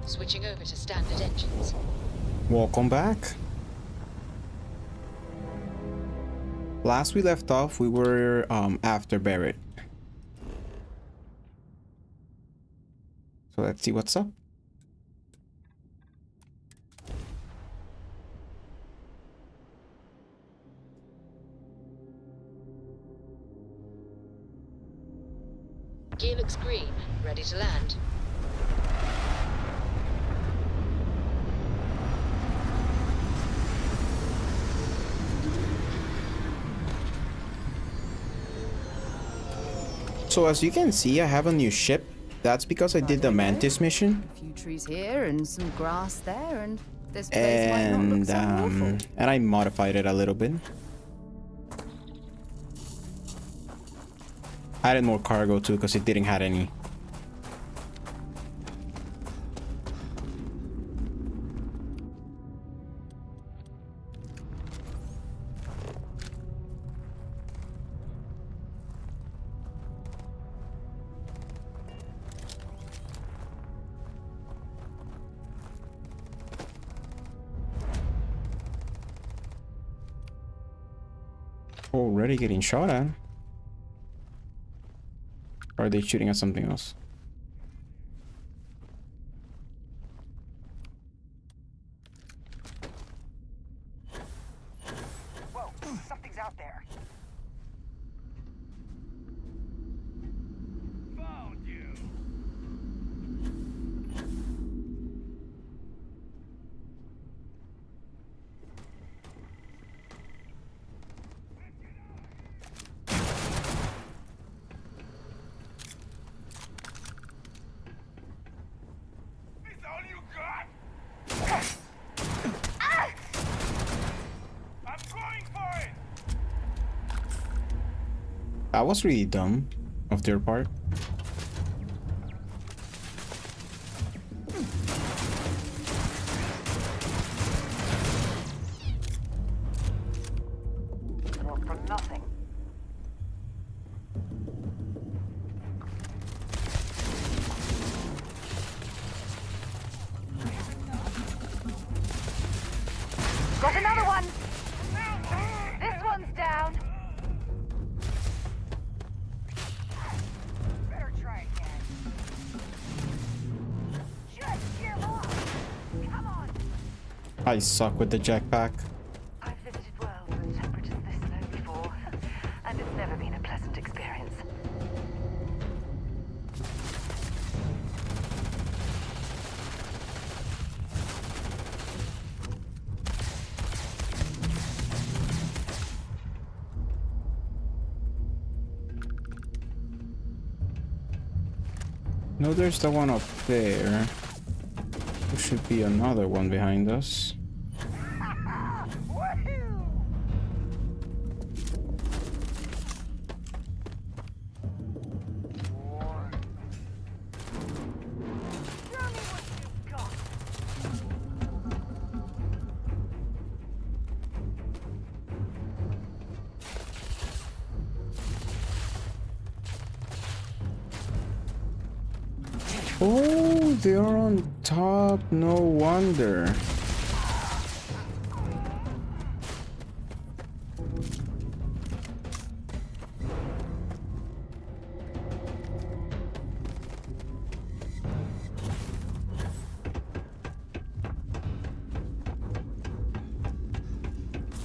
Switching over to standard engines. Welcome back. Last we left off, we were after Barrett. So let's see what's up. Gear looks green, ready to land. So as you can see, I have a new ship. That's because I did the Mantis mission. A few trees here and some grass there, and this place might not look so awful. And I modified it a little bit. Added more cargo too because it didn't have any. Already getting shot at. Or are they shooting at something else? Whoa, something's out there. Found you. Is all you got? I'm going for it. That was really dumb of their part. All for nothing. Got another one. This one's down. Better try again. Just give up. Come on. I suck with the jetpack. I've visited worlds with temperatures this low before, and it's never been a pleasant experience. No, there's the one up there. There should be another one behind us. Woohoo! Show me what you've got. Oh, they're on top. No wonder.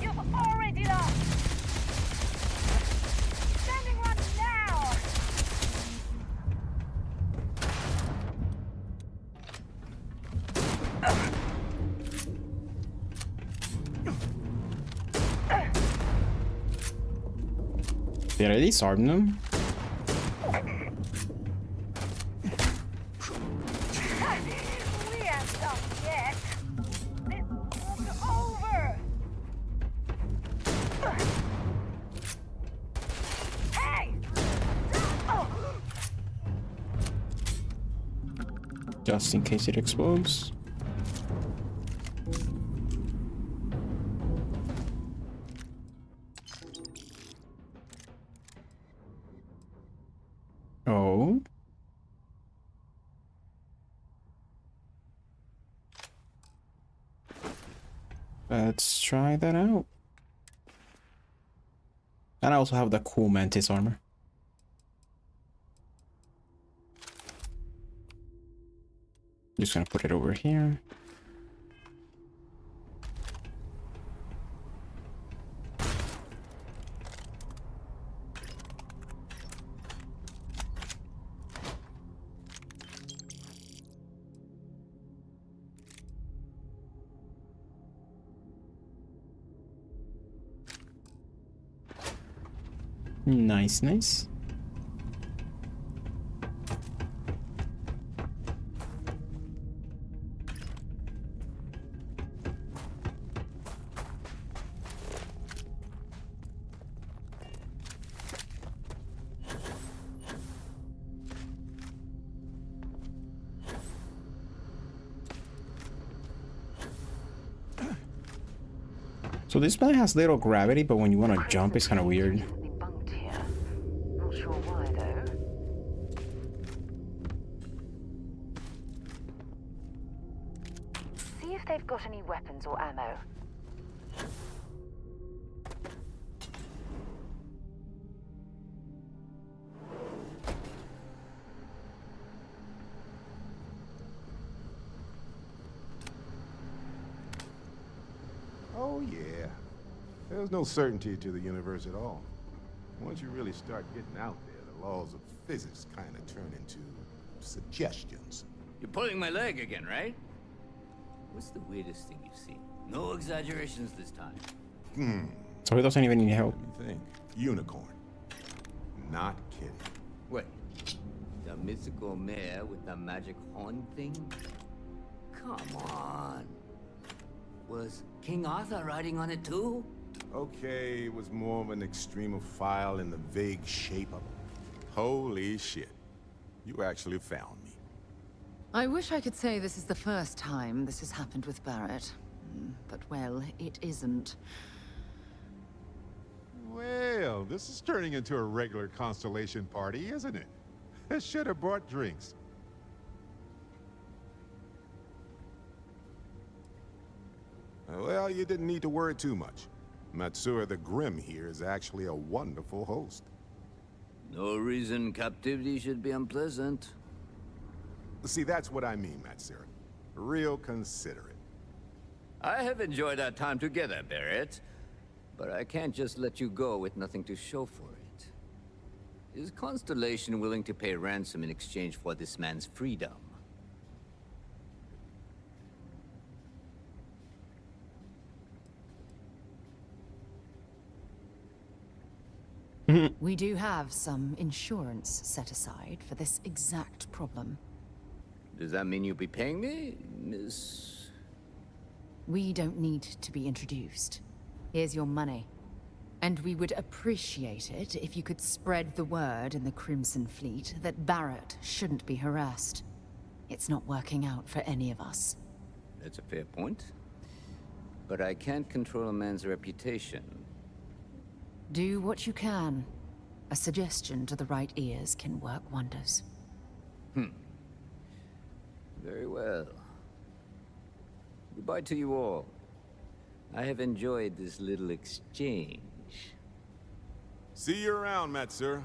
You've already lost. Sending one now. Did I disarm them? We ain't done yet. It's over. Hey! Oh. Just in case it explodes. Oh. Let's try that out. And I also have the cool Mantis armor. Just gonna put it over here. Nice, nice. So this planet has little gravity, but when you want to jump, it's kind of weird. Recently bunked here. Not sure why though. See if they've got any weapons or ammo. Oh, yeah. There's no certainty to the universe at all. Once you really start getting out there, the laws of physics kind of turn into suggestions. You're pulling my leg again, right? What's the weirdest thing you've seen? No exaggerations this time. So he doesn't even need help. What do you think? Unicorn. Not kidding. Wait, the mythical mare with the magic horn thing? Come on. Was King Arthur riding on it too? Okay, it was more of an extremophile in the vague shape of it. Holy shit. You actually found me. I wish I could say this is the first time this has happened with Barrett. But, well, it isn't. Well, this is turning into a regular Constellation party, isn't it? I should have brought drinks. Well, you didn't need to worry too much. Matsura the Grim here is actually a wonderful host. No reason captivity should be unpleasant. See, that's what I mean, Matsura. Real considerate. I have enjoyed our time together, Barrett. But I can't just let you go with nothing to show for it. Is Constellation willing to pay ransom in exchange for this man's freedom? We do have some insurance set aside for this exact problem. Does that mean you'll be paying me, Miss... We don't need to be introduced. Here's your money. And we would appreciate it if you could spread the word in the Crimson Fleet that Barrett shouldn't be harassed. It's not working out for any of us. That's a fair point. But I can't control a man's reputation. Do what you can. A suggestion to the right ears can work wonders. Very well. Goodbye to you all. I have enjoyed this little exchange. See you around, Matsura.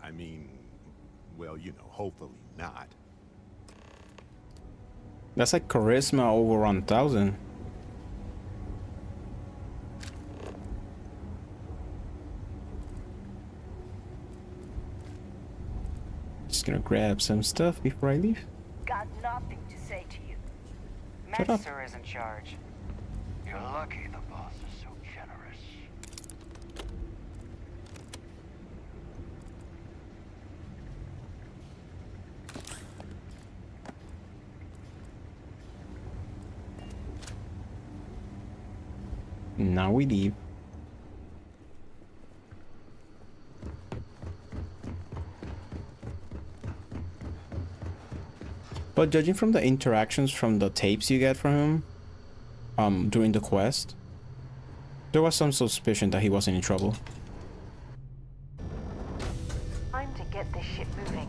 I mean, well, you know, hopefully not. That's like charisma over 1000. Just gonna grab some stuff before I leave. Got nothing to say to you. Shut up. Master is in charge. You're lucky the boss is so generous. Now we leave. But judging from the interactions from the tapes you get from him, during the quest, there was some suspicion that he wasn't in trouble. Time to get this ship moving.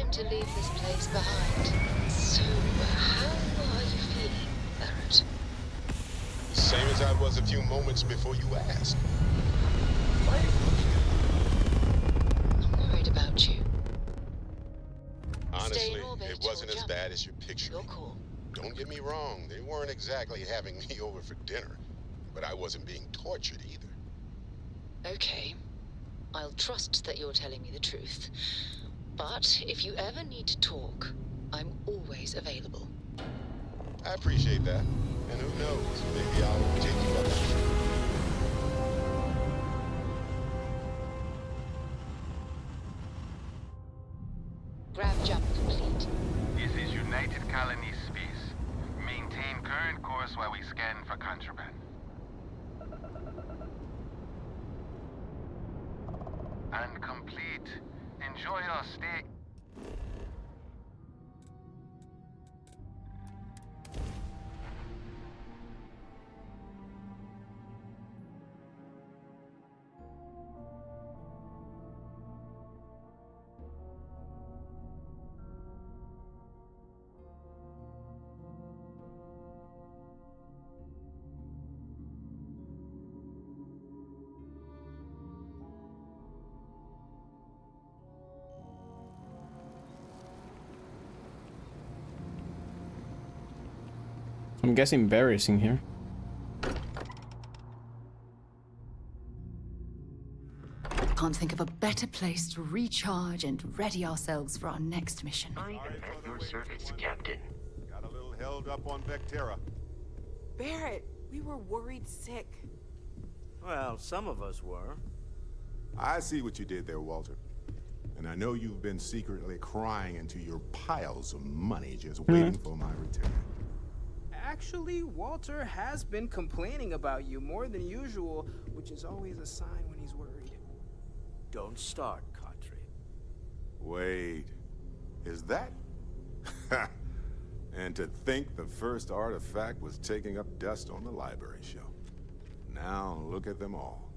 want to leave this place behind. So, how are you feeling, Barrett? The same as I was a few moments before you asked. I'm worried about you. Honestly, in orbit it wasn't or as jump. bad as you're picturing. Your call. Don't get me wrong, they weren't exactly having me over for dinner, but I wasn't being tortured either. Okay. I'll trust that you're telling me the truth. But if you ever need to talk, I'm always available. I appreciate that. And who knows, maybe I'll take you up on it. Grab jump complete. This is United Colony Space. Maintain current course while we scan for contraband. And complete. Enjoy your stay. I'm guessing Barry's in here. Can't think of a better place to recharge and ready ourselves for our next mission. I am at your service, Captain. Got a little held up on Vectera. Barrett, we were worried sick. Well, some of us were. I see what you did there, Walter. And I know you've been secretly crying into your piles of money just waiting for my return. Actually, Walter has been complaining about you more than usual, which is always a sign when he's worried. Don't start, Katri. Wait, is that? And to think the first artifact was taking up dust on the library shelf. Now look at them all.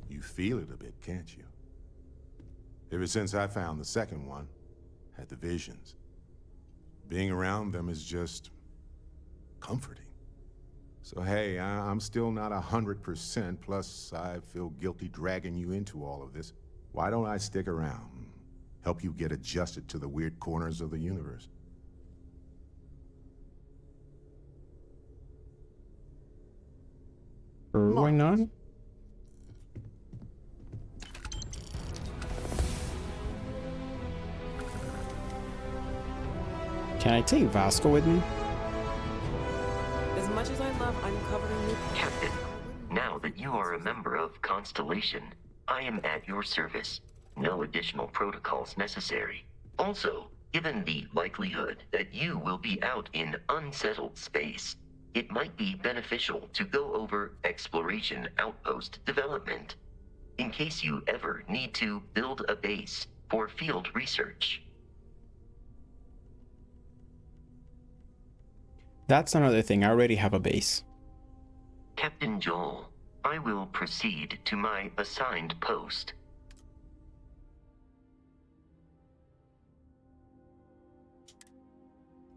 You feel it a bit, can't you? Ever since I found the second one, had the visions. Being around them is just comforting. So hey, I'm still not 100%, plus I feel guilty dragging you into all of this. Why don't I stick around? Help you get adjusted to the weird corners of the universe. Why not? Can I take Vasco with me? As much as I love uncovering new... Captain, now that you are a member of Constellation, I am at your service. No additional protocols necessary. Also, given the likelihood that you will be out in unsettled space, it might be beneficial to go over exploration outpost development, in case you ever need to build a base for field research. That's another thing. I already have a base. Captain Joel, I will proceed to my assigned post.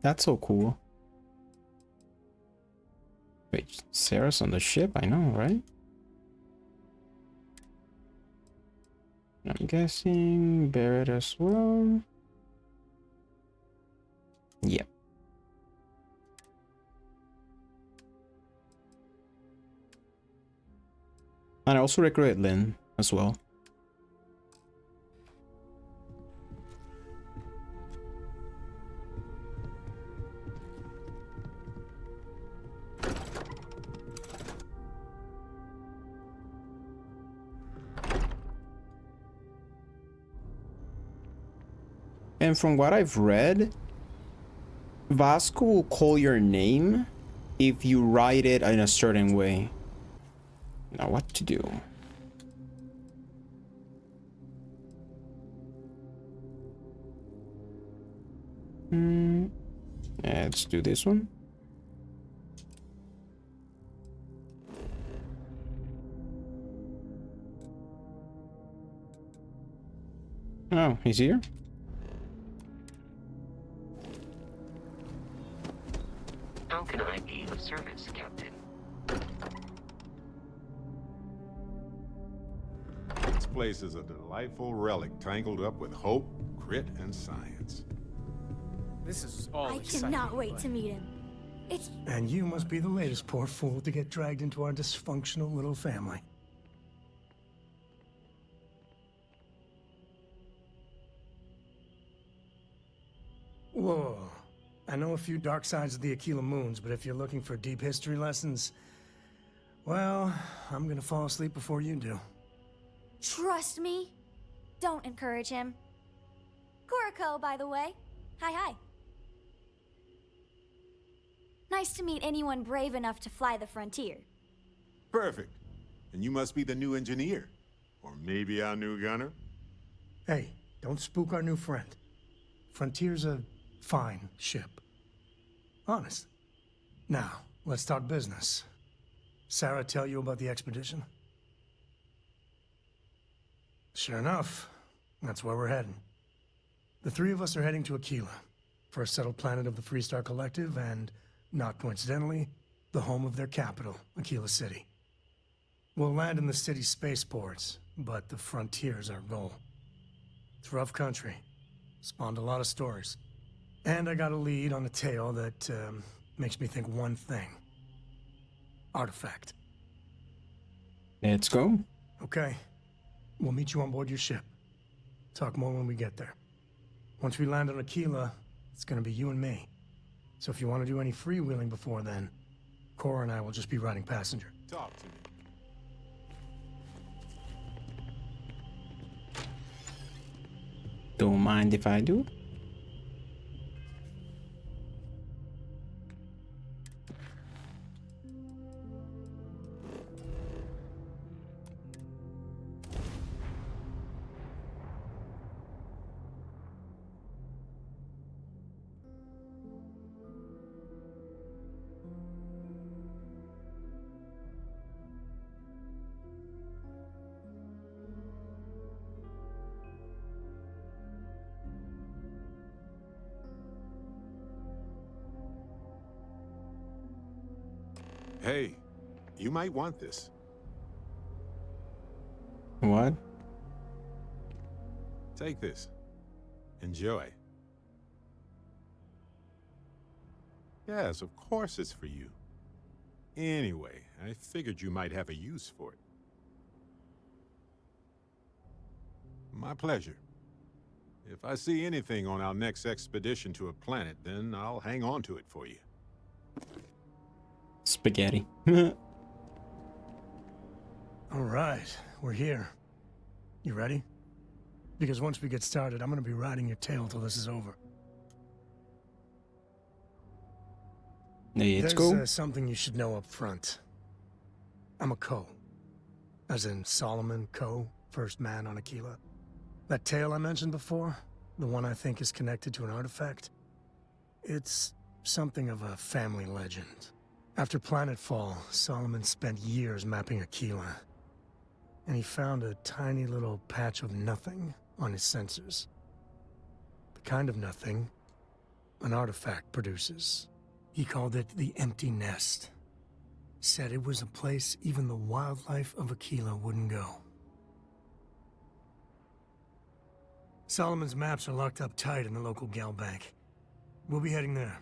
That's so cool. Wait, Sarah's on the ship? I know, right? I'm guessing Barrett as well. Yep. And I also recruited Lynn as well. And from what I've read, Vasco will call your name if you write it in a certain way. Now what to do? Let's do this one. Oh, he's here? How can I be of service, Captain? This place is a delightful relic tangled up with hope, grit, and science. This is all I exciting, cannot wait but- to meet him. It's... And you must be the latest poor fool to get dragged into our dysfunctional little family. Whoa. I know a few dark sides of the Aquila Moons, but if you're looking for deep history lessons, well, I'm gonna fall asleep before you do. Trust me. Don't encourage him. Kuriko, by the way. Hi. Nice to meet anyone brave enough to fly the frontier. Perfect. And you must be the new engineer. Or maybe our new gunner? Hey, don't spook our new friend. Frontier's a fine ship. Honest. Now, let's talk business. Sarah tell you about the expedition? Sure enough, that's where we're heading. The three of us are heading to Aquila, for a settled planet of the Freestar Collective and, not coincidentally, the home of their capital, Aquila City. We'll land in the city's spaceports, but the frontier's our goal. It's rough country. Spawned a lot of stories. And I got a lead on a tale that makes me think one thing. Artifact. Let's go. Okay. We'll meet you on board your ship. Talk more when we get there. Once we land on Aquila, it's gonna be you and me. So if you want to do any freewheeling before then, Cora and I will just be riding passenger. Talk to me. Don't mind if I do. Hey, you might want this. What? Take this. Enjoy. Yes, of course it's for you. Anyway, I figured you might have a use for it. My pleasure. If I see anything on our next expedition to a planet, then I'll hang on to it for you. Spaghetti. All right, we're here. You ready? Because once we get started, I'm gonna be riding your tail till this is over. Let's go. There's something you should know up front. I'm a Ko. As in Solomon Ko, first man on Aquila. That tale I mentioned before, the one I think is connected to an artifact, it's something of a family legend. After planetfall, Solomon spent years mapping Aquila, and he found a tiny little patch of nothing on his sensors. The kind of nothing an artifact produces. He called it the Empty Nest. Said it was a place even the wildlife of Aquila wouldn't go. Solomon's maps are locked up tight in the local gal bank. We'll be heading there.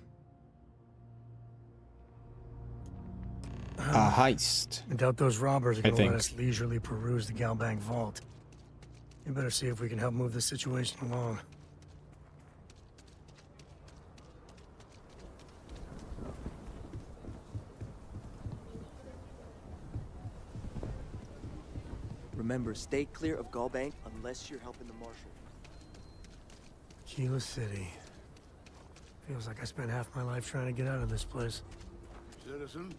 A heist. I doubt those robbers are gonna think. let us leisurely peruse the gal bank vault. You better see if we can help move this situation along. Remember, stay clear of Gallbank unless you're helping the Marshal. Aquila City. Feels like I spent half my life trying to get out of this place. Citizen?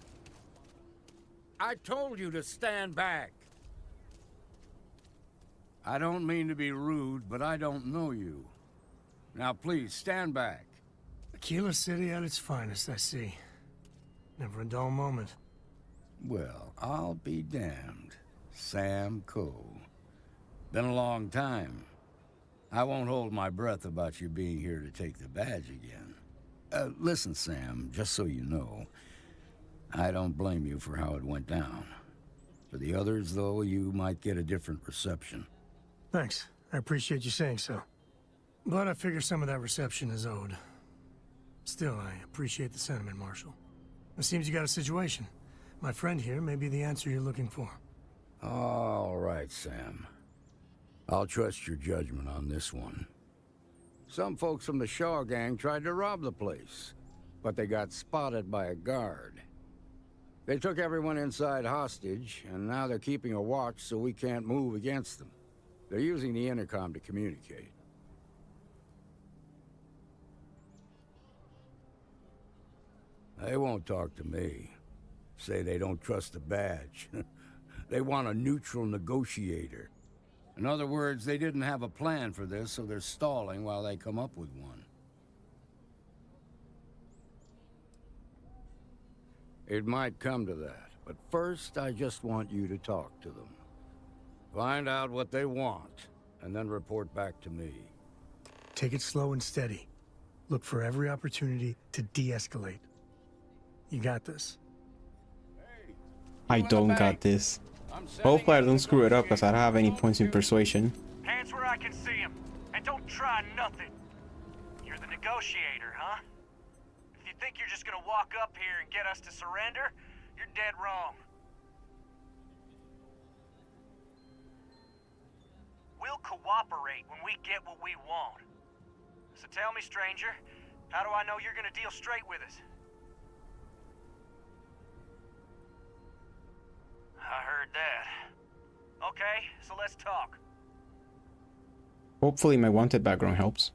I told you to stand back. I don't mean to be rude, but I don't know you. Now please, stand back. Aquila City at its finest, I see. Never a dull moment. Well, I'll be damned. Sam Coe. Been a long time. I won't hold my breath about you being here to take the badge again. Listen, Sam, just so you know, I don't blame you for how it went down. For the others, though, you might get a different reception. Thanks. I appreciate you saying so. But I figure some of that reception is owed. Still, I appreciate the sentiment, Marshal. It seems you got a situation. My friend here may be the answer you're looking for. All right, Sam. I'll trust your judgment on this one. Some folks from the Shaw gang tried to rob the place, but they got spotted by a guard. They took everyone inside hostage, and now they're keeping a watch so we can't move against them. They're using the intercom to communicate. They won't talk to me. Say they don't trust the badge. They want a neutral negotiator. In other words, they didn't have a plan for this, so they're stalling while they come up with one. It might come to that, but first I just want you to talk to them. Find out what they want, and then report back to me. Take it slow and steady. Look for every opportunity to de-escalate. You got this. I don't got this. Hopefully I don't screw it up because I don't have any points in persuasion. Hands where I can see them, and don't try nothing. You're the negotiator, huh? If you think you're just gonna walk up here and get us to surrender, you're dead wrong. We'll cooperate when we get what we want. So tell me, stranger, how do I know you're gonna deal straight with us? I heard that. Okay, so let's talk. Hopefully my wanted background helps.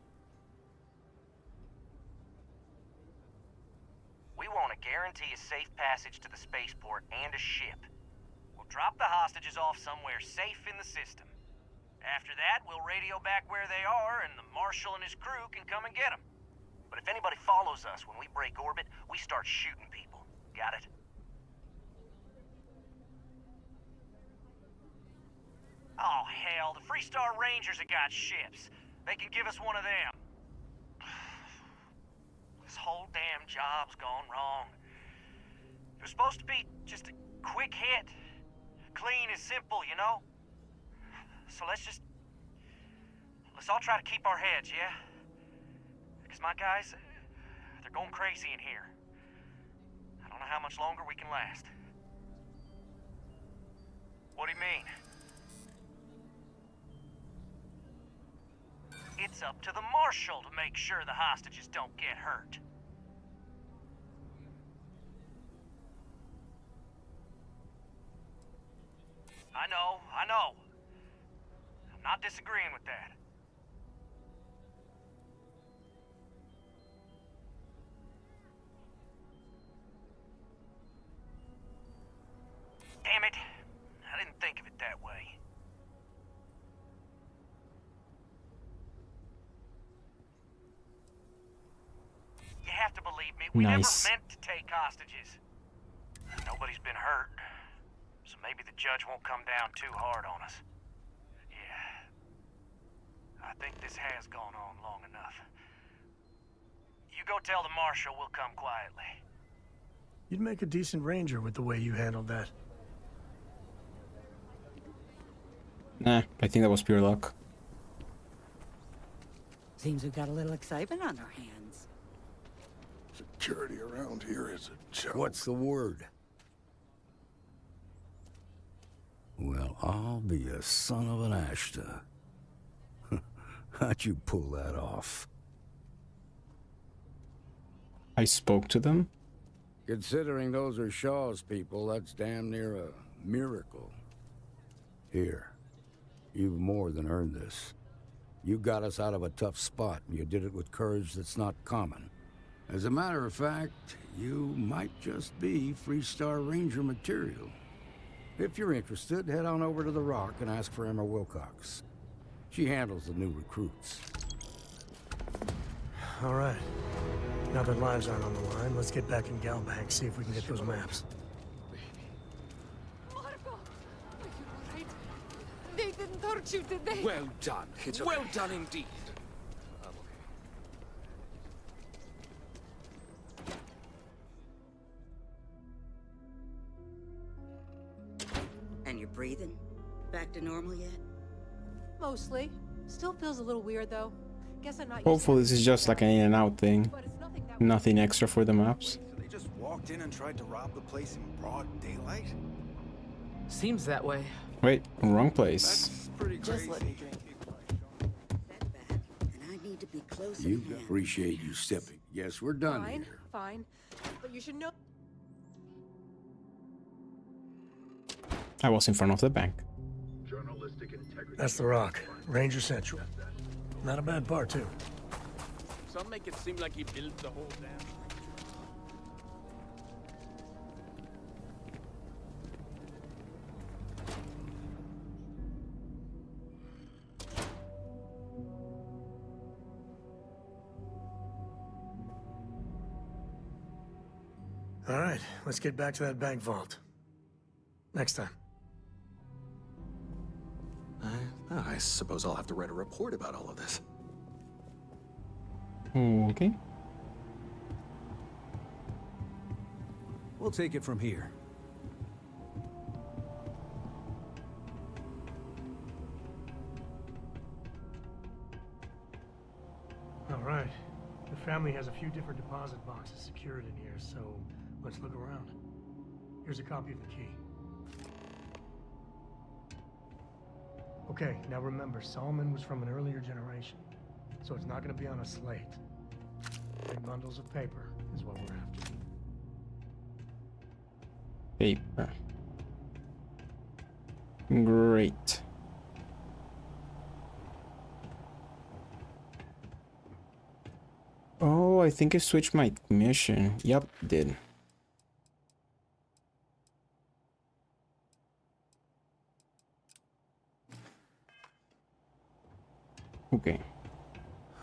We want to guarantee a safe passage to the spaceport and a ship. We'll drop the hostages off somewhere safe in the system. After that, we'll radio back where they are, and the Marshal and his crew can come and get them. But if anybody follows us when we break orbit, we start shooting people. Got it? Oh, hell, the Freestar Rangers have got ships. They can give us one of them. This whole damn job's gone wrong. It was supposed to be just a quick hit. Clean and simple, you know? So let's all try to keep our heads, yeah? Because my guys, they're going crazy in here. I don't know how much longer we can last. What do you mean? It's up to the Marshal to make sure the hostages don't get hurt. I know. I'm not disagreeing with that. Damn it. I didn't think of it that way. You have to believe me, we never meant to take hostages. Nobody's been hurt, so maybe the judge won't come down too hard on us. Yeah. I think this has gone on long enough. You go tell the Marshal we'll come quietly. You'd make a decent ranger with the way you handled that. Nah, I think that was pure luck. Seems we've got a little excitement on our hands. Security around here is a joke. What's the word? Well, I'll be a son of an Ashta. How'd you pull that off? I spoke to them? Considering those are Shaw's people, that's damn near a miracle. Here, you've more than earned this. You got us out of a tough spot, and you did it with courage that's not common. As a matter of fact, you might just be Freestar Ranger material. If you're interested, head on over to the Rock and ask for Emma Wilcox. She handles the new recruits. All right. Now that lives aren't on the line, let's get back in Galbank, see if we can get those maps. They didn't hurt you, did they? Well done. It's Well okay. done indeed. And you're breathing? Back to normal yet? Mostly. Still feels a little weird though. Guess I'm not. Hopefully this is just like an in and out thing. Nothing extra for the maps. So they just walked in and tried to rob the place in broad daylight? Seems that way. Wait, wrong place. That's pretty crazy. Just let me drink. And I need to be close You at hand. appreciate you stepping. Yes, we're done Fine, here. fine. But you should know. I was in front of the bank. That's the Rock, Ranger Central. Not a bad bar, too. Some make it seem like he built the whole damn. All right, let's get back to that bank vault. Next time. I suppose I'll have to write a report about all of this. Okay. We'll take it from here. All right. The family has a few different deposit boxes secured in here, so let's look around. Here's a copy of the key. Okay, now remember, Solomon was from an earlier generation, so it's not going to be on a slate. Big bundles of paper is what we're after. Paper. Great. Oh, I think I switched my mission. Yep, did. Okay.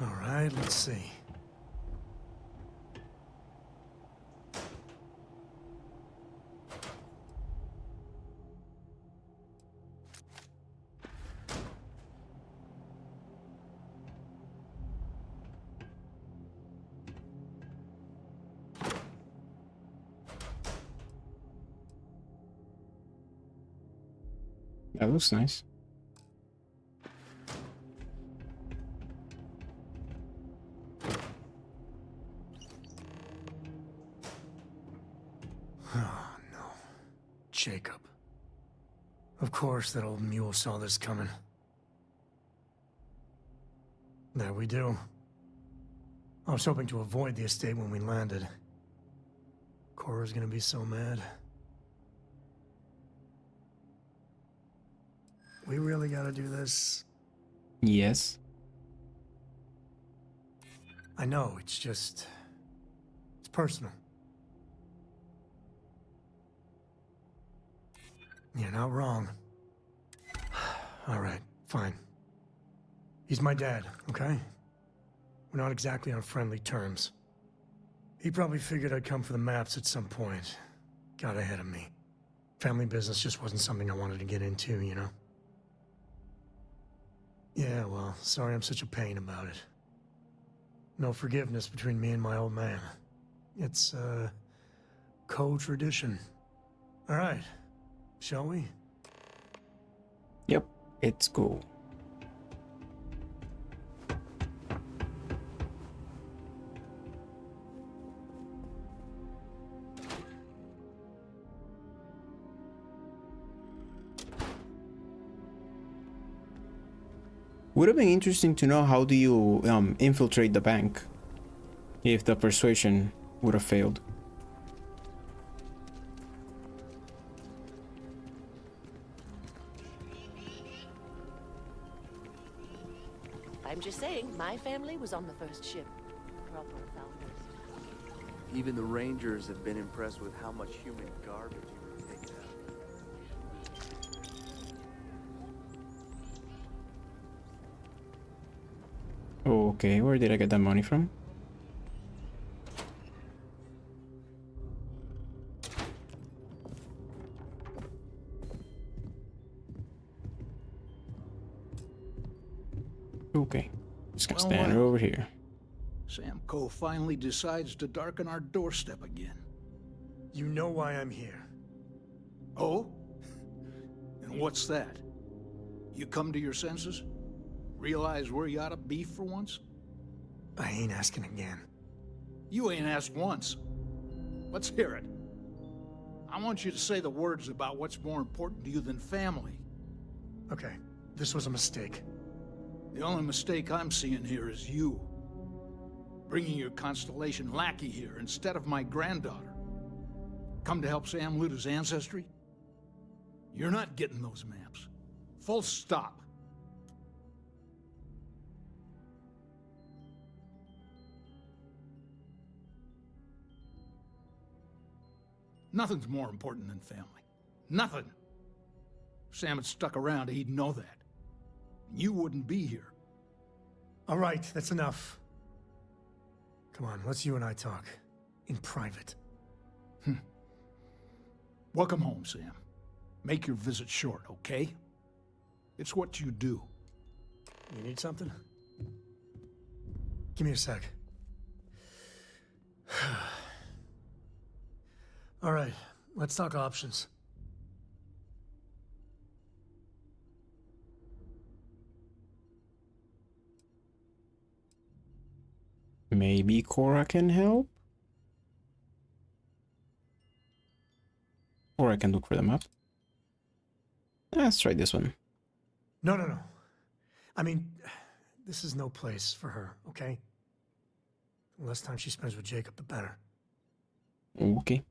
All right, let's see. That looks nice. Oh, no. Jacob. Of course that old mule saw this coming. There we do. I was hoping to avoid the estate when we landed. Cora's gonna be so mad. We really gotta do this? Yes. I know, it's just... it's personal. You're not wrong. All right, fine. He's my dad, okay? We're not exactly on friendly terms. He probably figured I'd come for the maps at some point. Got ahead of me. Family business just wasn't something I wanted to get into, you know? Yeah, well, sorry I'm such a pain about it. No forgiveness between me and my old man. It's, co-tradition. All right. Shall we? Yep, it's cool. Would have been interesting to know how do you infiltrate the bank if the persuasion would have failed. I'm just saying, my family was on the first ship. Proper Southwest. Even the Rangers have been impressed with how much human garbage you were taking out. Okay, where did I get that money from? Okay. Just gonna Well, stand well. over here. Sam Coe finally decides to darken our doorstep again. You know why I'm here. Oh? And what's that? You come to your senses? Realize where you ought to be for once? I ain't asking again. You ain't asked once. Let's hear it. I want you to say the words about what's more important to you than family. Okay, this was a mistake. The only mistake I'm seeing here is you. Bringing your Constellation lackey here instead of my granddaughter. Come to help Sam loot his ancestry? You're not getting those maps. Full stop. Nothing's more important than family. Nothing. If Sam had stuck around, he'd know that. You wouldn't be here. All right, that's enough. Come on, let's you and I talk. In private. Welcome home, Sam. Make your visit short, okay? It's what you do. You need something? Give me a sec. All right, let's talk options. Maybe Cora can help? Or I can look for the map. Let's try this one. No. I mean, this is no place for her, okay? The less time she spends with Jacob, the better. Okay.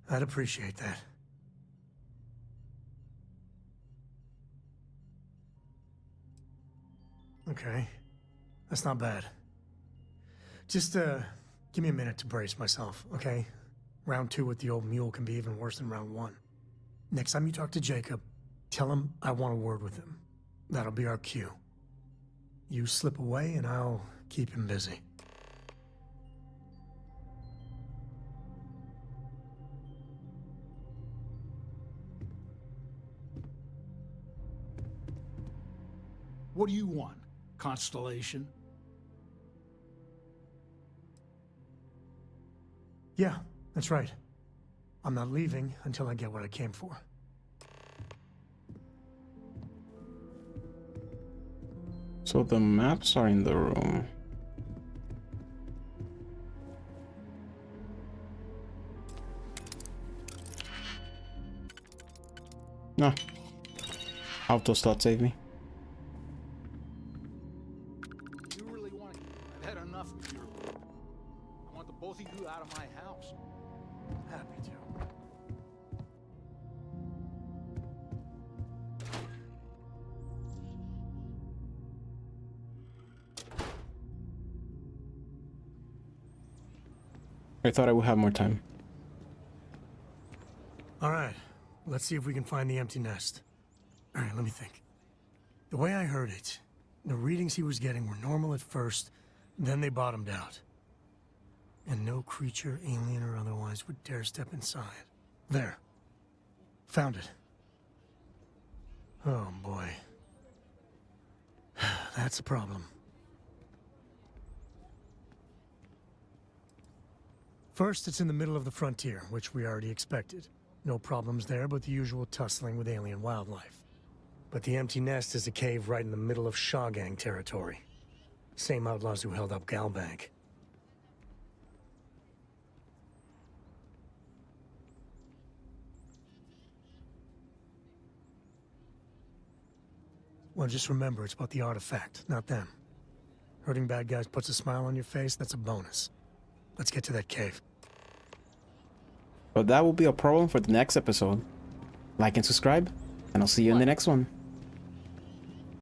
I'd appreciate that. Okay. That's not bad. Just, give me a minute to brace myself, okay? Round 2 with the old mule can be even worse than round 1. Next time you talk to Jacob, tell him I want a word with him. That'll be our cue. You slip away and I'll keep him busy. What do you want, Constellation? Yeah, that's right. I'm not leaving until I get what I came for. So the maps are in the room. No. Auto start save me. You really want it? I've had enough of your... I want the both of you out of my house. Happy to. I thought I would have more time. All right, let's see if we can find the empty nest. All right, let me think. The way I heard it, the readings he was getting were normal at first, then they bottomed out. And no creature, alien or otherwise, would dare step inside. There. Found it. Oh, boy. That's a problem. First, it's in the middle of the frontier, which we already expected. No problems there, but the usual tussling with alien wildlife. But the empty nest is a cave right in the middle of Shaw Gang territory. Same outlaws who held up Galbank. Well, just remember, it's about the artifact, not them. Hurting bad guys puts a smile on your face, that's a bonus. Let's get to that cave. But that will be a problem for the next episode. Like and subscribe, and I'll see you in the next one.